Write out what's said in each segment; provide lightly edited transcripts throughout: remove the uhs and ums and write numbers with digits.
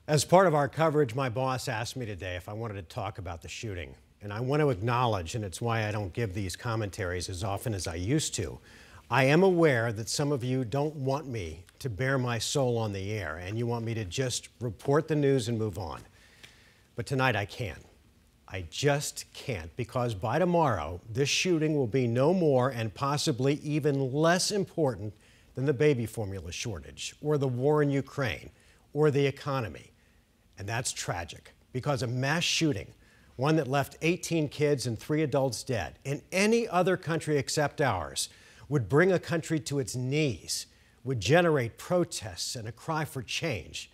As part of our coverage, my boss asked me today if I wanted to talk about the shooting. And I want to acknowledge, and it's why I don't give these commentaries as often as I used to, I am aware that some of you don't want me to bare my soul on the air, and you want me to just report the news and move on. But tonight I can't. I just can't, because by tomorrow, this shooting will be no more and possibly even less important than the baby formula shortage, or the war in Ukraine, or the economy. And that's tragic, because a mass shooting, one that left 18 kids and 3 adults dead, in any other country except ours, would bring a country to its knees, would generate protests and a cry for change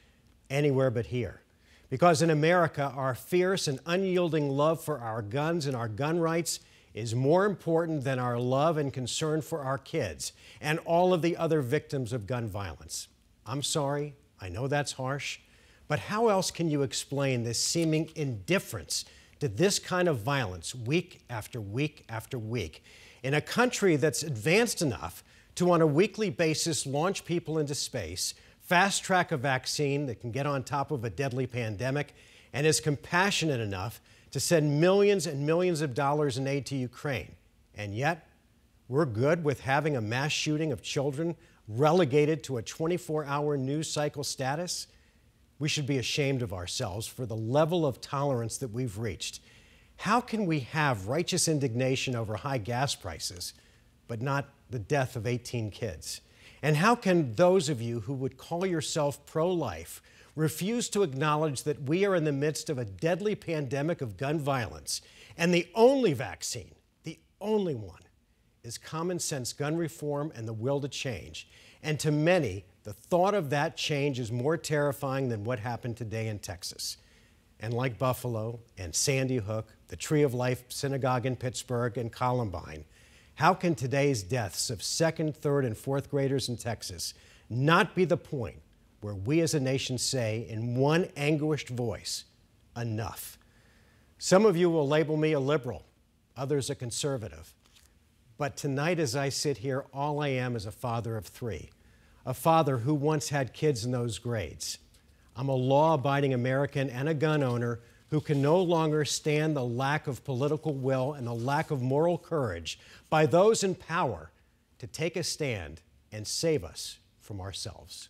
anywhere but here. Because in America, our fierce and unyielding love for our guns and our gun rights is more important than our love and concern for our kids and all of the other victims of gun violence. I'm sorry, I know that's harsh, but how else can you explain this seeming indifference to this kind of violence week after week after week in a country that's advanced enough to, on a weekly basis, launch people into space, fast-track a vaccine that can get on top of a deadly pandemic, and is compassionate enough to send millions and millions of dollars in aid to Ukraine? And yet, we're good with having a mass shooting of children relegated to a 24-hour news cycle status? We should be ashamed of ourselves for the level of tolerance that we've reached. How can we have righteous indignation over high gas prices, but not the death of 18 kids? And how can those of you who would call yourself pro-life refuse to acknowledge that we are in the midst of a deadly pandemic of gun violence, and the only vaccine, the only one, is common sense gun reform and the will to change? And to many, the thought of that change is more terrifying than what happened today in Texas. And like Buffalo and Sandy Hook, the Tree of Life Synagogue in Pittsburgh, and Columbine, how can today's deaths of second, third, and fourth graders in Texas not be the point where we as a nation say in one anguished voice, enough? Some of you will label me a liberal, others a conservative. But tonight, as I sit here, all I am is a father of 3, a father who once had kids in those grades. I'm a law-abiding American and a gun owner who can no longer stand the lack of political will and the lack of moral courage by those in power to take a stand and save us from ourselves.